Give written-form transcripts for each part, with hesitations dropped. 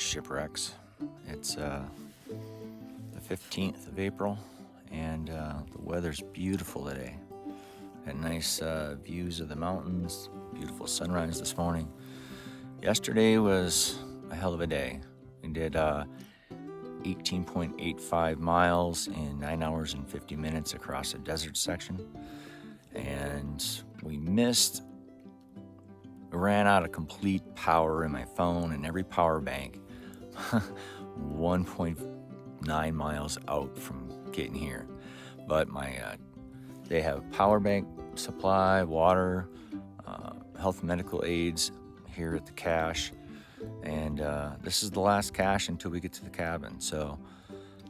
Shipwrecks. It's the 15th of April, and the weather's beautiful today. Had nice views of the mountains, beautiful sunrise this morning. Yesterday was a hell of a day. We did 18.85 miles in 9 hours and 50 minutes across a desert section, and we ran out of complete power in my phone and every power bank 1.9 miles out from getting here. But they have power bank supply, water, health and medical aids here at the cache, and this is the last cache until we get to the cabin. So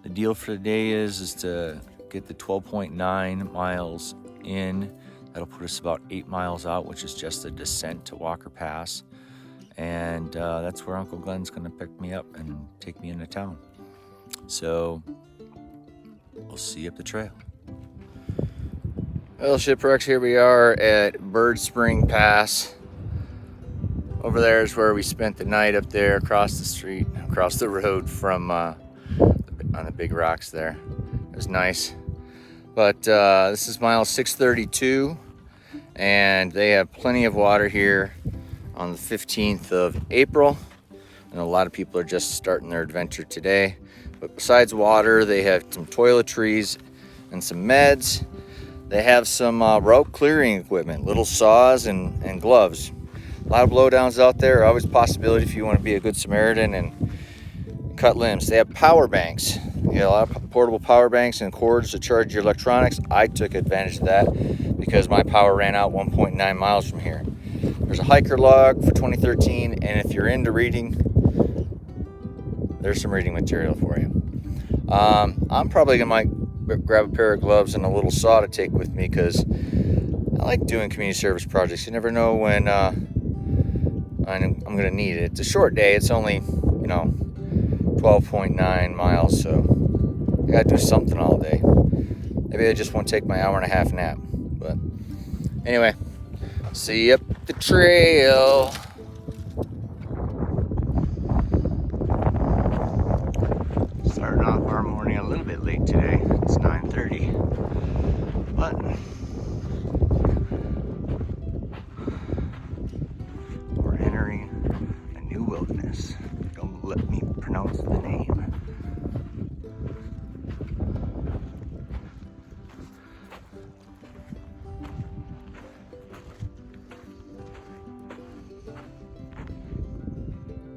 the deal for today is to get the 12.9 miles in. That'll put us about 8 miles out, which is just a descent to Walker Pass. And that's where Uncle Glenn's gonna pick me up and take me into town. So we'll see you up the trail. Well, Shipwrecks, here we are at Bird Spring Pass. Over there is where we spent the night, up there across the street, across the road from on the big rocks there. It was nice. But this is mile 632, and they have plenty of water here on the 15th of April. And a lot of people are just starting their adventure today. But besides water, they have some toiletries and some meds. They have some route clearing equipment, little saws and gloves. A lot of blowdowns out there. Always a possibility if you want to be a good Samaritan and cut limbs. They have power banks. You got a lot of portable power banks and cords to charge your electronics. I took advantage of that because my power ran out 1.9 miles from here. There's a hiker log for 2013, and if you're into reading, there's some reading material for you. I'm probably gonna grab a pair of gloves and a little saw to take with me because I like doing community service projects. You never know when I'm gonna need it. It's a short day. It's only 12.9 miles, so I gotta do something all day. Maybe I just won't take my hour-and-a-half nap. But anyway, see you up the trail. Starting off our morning a little bit late today. It's 9:30, but we're entering a new wilderness. Don't let me pronounce the name.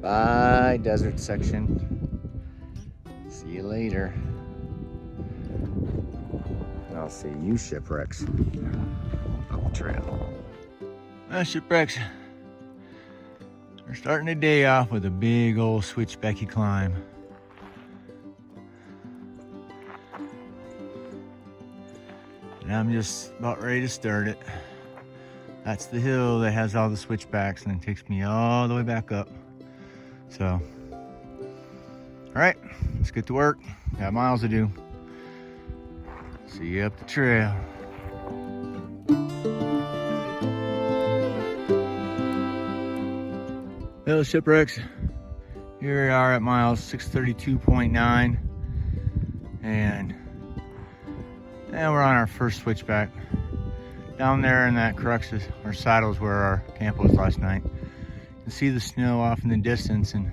Bye, desert section. See you later. And I'll see you, Shipwrecks, up the trail. Well, Shipwrecks, we're starting the day off with a big old switchbacky climb. And I'm just about ready to start it. That's the hill that has all the switchbacks, and it takes me all the way back up. So, all right, let's get to work. Got miles to do. See you up the trail. Hello, Shipwrecks. Here we are at miles 632.9, and we're on our first switchback. Down there in that crux or saddle is where our camp was last night. You can see the snow off in the distance, and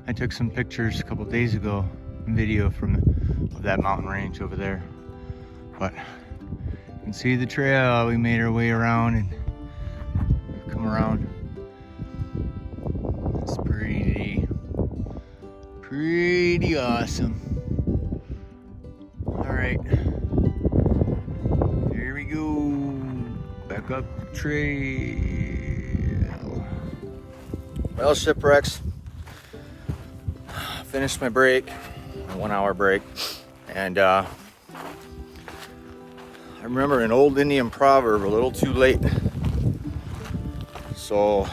I took some pictures a couple days ago, video of that mountain range over there. But you can see the trail. We made our way around and come around. It's pretty awesome. All right, here we go, back up the trail. Well, Shipwrecks, finished my break, a 1 hour break, and I remember an old Indian proverb, a little too late. So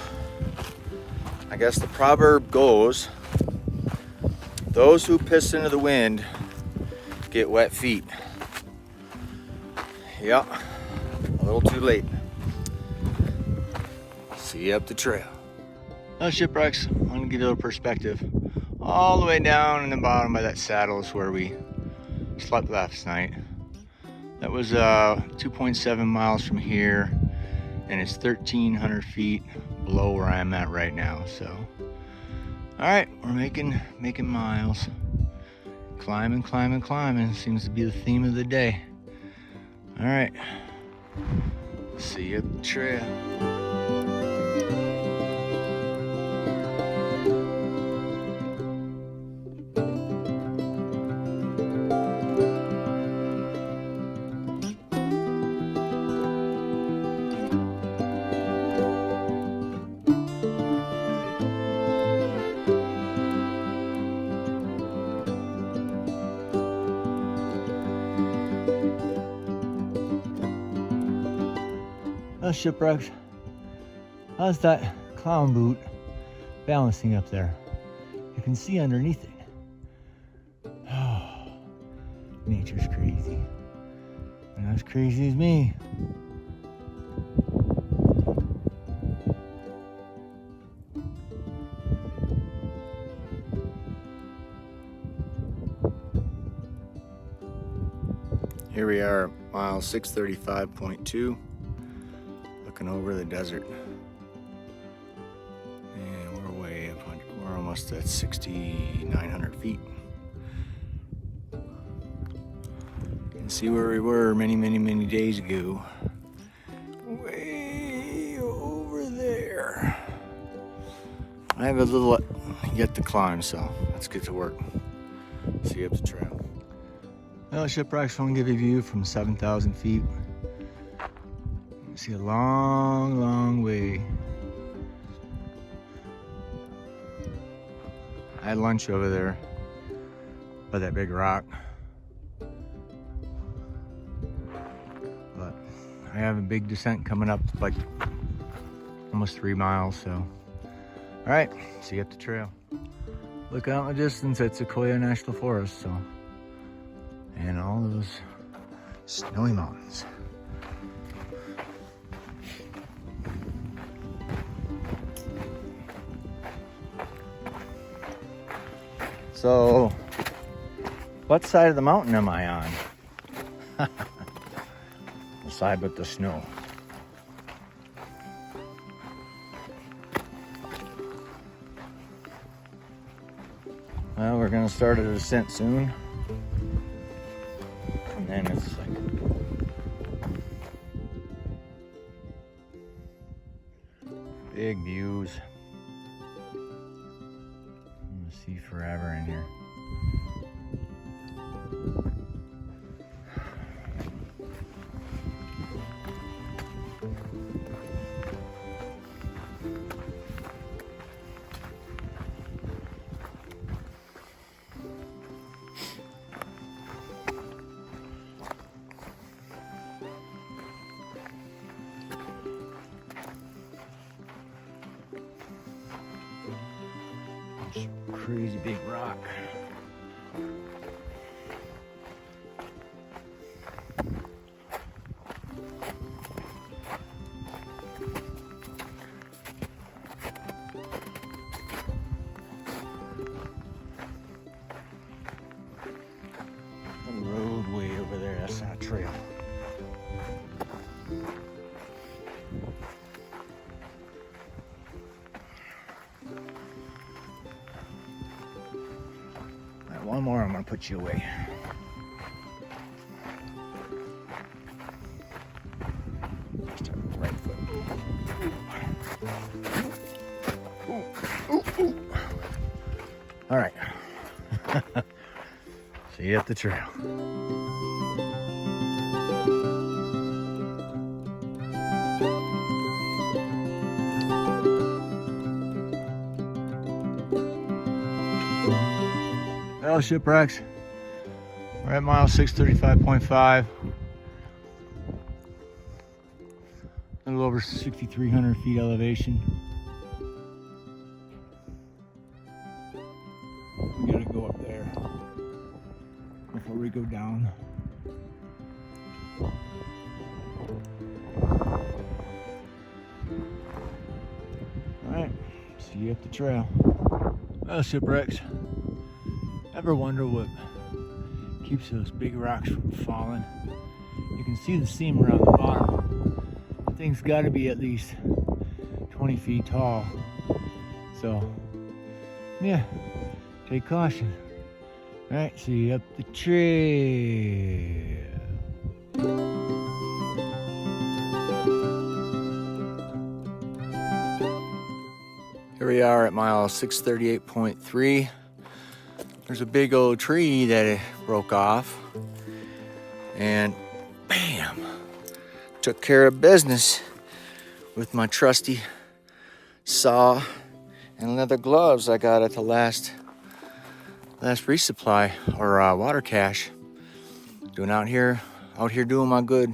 I guess the proverb goes, those who piss into the wind get wet feet. Yeah, a little too late. See you up the trail. Well, Shipwrecks, I'm gonna give you a little perspective all the way down in the bottom by that saddle is where we slept last night. That was 2.7 miles from here, and it's 1,300 feet below where I'm at right now. So, all right, we're making miles. Climbing, climbing, climbing seems to be the theme of the day. All right, see you at the trail. Well, shipwrecks, how's that clown boot balancing up there? You can see underneath it. Oh, nature's crazy. Not as crazy as me. Here we are at mile 635.2. Looking over the desert, and we're way up. We're almost at 6,900 feet. You can see where we were many days ago. Way over there. I have a little yet to climb, so let's get to work. See you up the trail. Well, shipwrecks want to give you a view from 7,000 feet. See a long way. I had lunch over there by that big rock, but I have a big descent coming up, like almost 3 miles. So, all right, see you at the trail. Look out in the distance at Sequoia National Forest, so, and all those snowy mountains. So, what side of the mountain am I on? The side with the snow. Well, we're gonna start a descent soon. And then it's like big views. See forever in here. Crazy big rock. The road way over there, that's not a trail. One more, I'm gonna put you away. Start with the right foot. Ooh. All right. See you at the trail. Well, shipwrecks, we're at mile 635.5. A little over 6,300 feet elevation. We gotta go up there before we go down. All right, see you at the trail. Well, shipwrecks, Ever wonder what keeps those big rocks from falling? You can see the seam around the bottom. The thing's got to be at least 20 feet tall. So, yeah, take caution. All right, see you up the trail. Here we are at mile 638.3. There's a big old tree that broke off, and bam, took care of business with my trusty saw and leather gloves I got at the last resupply or water cache. Out here doing my good.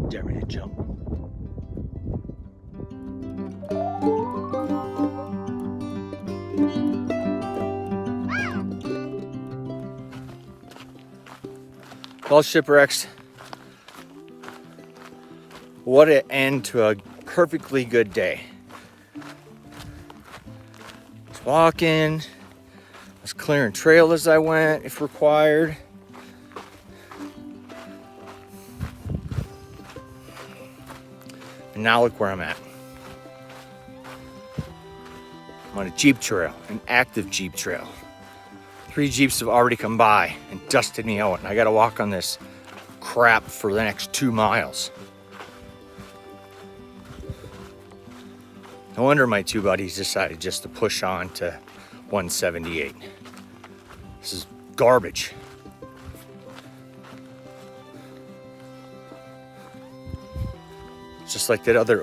Dare me to jump. Well, shipwrecks, what an end to a perfectly good day. I was walking, I was clearing trail as I went if required. And now look where I'm at. I'm on a Jeep trail, an active Jeep trail. 3 Jeeps have already come by and dusted me out, and I gotta walk on this crap for the next 2 miles. No wonder my 2 buddies decided just to push on to 178. This is garbage. It's just like that other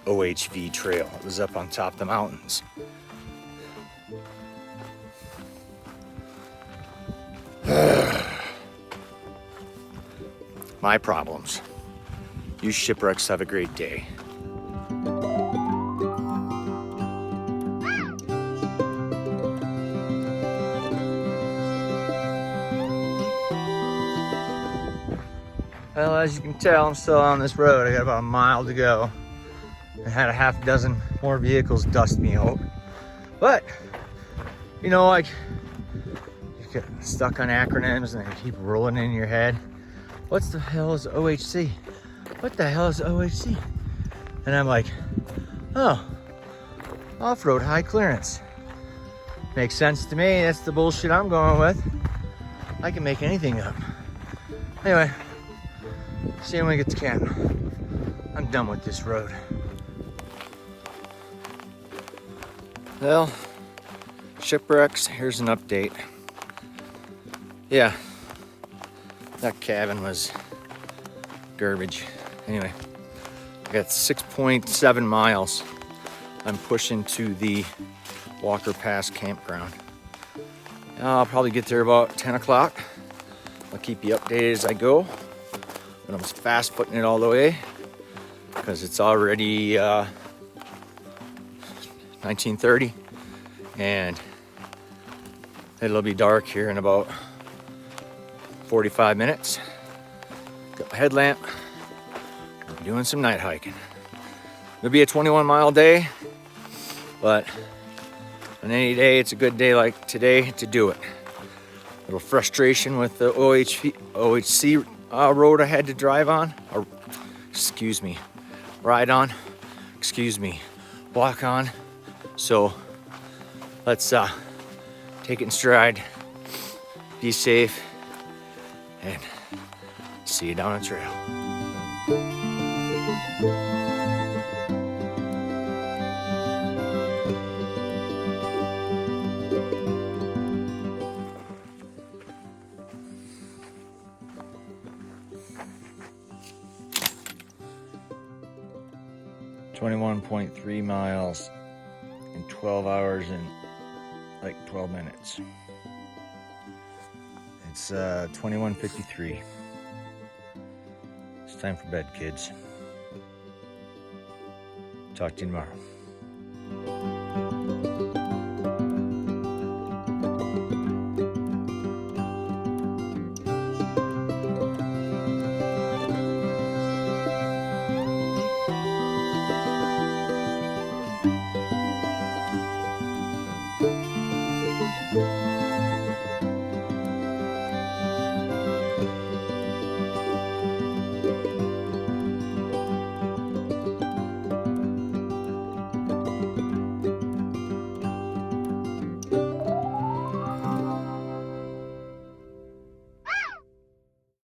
OHV trail. It was up on top of the mountains. My problems. You shipwrecks have a great day. Well, as you can tell, I'm still on this road. I got about a mile to go. I had a half dozen more vehicles dust me out. But, you know, like, you get stuck on acronyms and they keep rolling in your head. what the hell is OHC? What the hell is OHC? And I'm like, oh, off-road high clearance. Makes sense to me. That's the bullshit I'm going with. I can make anything up. Anyway, see you when we get to camp. I'm done with this road. Well, shipwrecks, here's an update. Yeah, that cabin was garbage. Anyway, I got 6.7 miles. I'm pushing to the Walker Pass campground. I'll probably get there about 10 o'clock. I'll keep you updated as I go. But I'm fast footing it all the way because it's already 19:30 and it'll be dark here in about 45 minutes. Got my headlamp. I'll be doing some night hiking. It'll be a 21-mile day, but on any day, it's a good day like today to do it. A little frustration with the OHC road I had to drive on, or excuse me, ride on, excuse me, walk on. So let's take it in stride, be safe, and see you down the trail. .3 miles in 12 hours and like 12 minutes. It's 21:53. It's time for bed, kids. Talk to you tomorrow.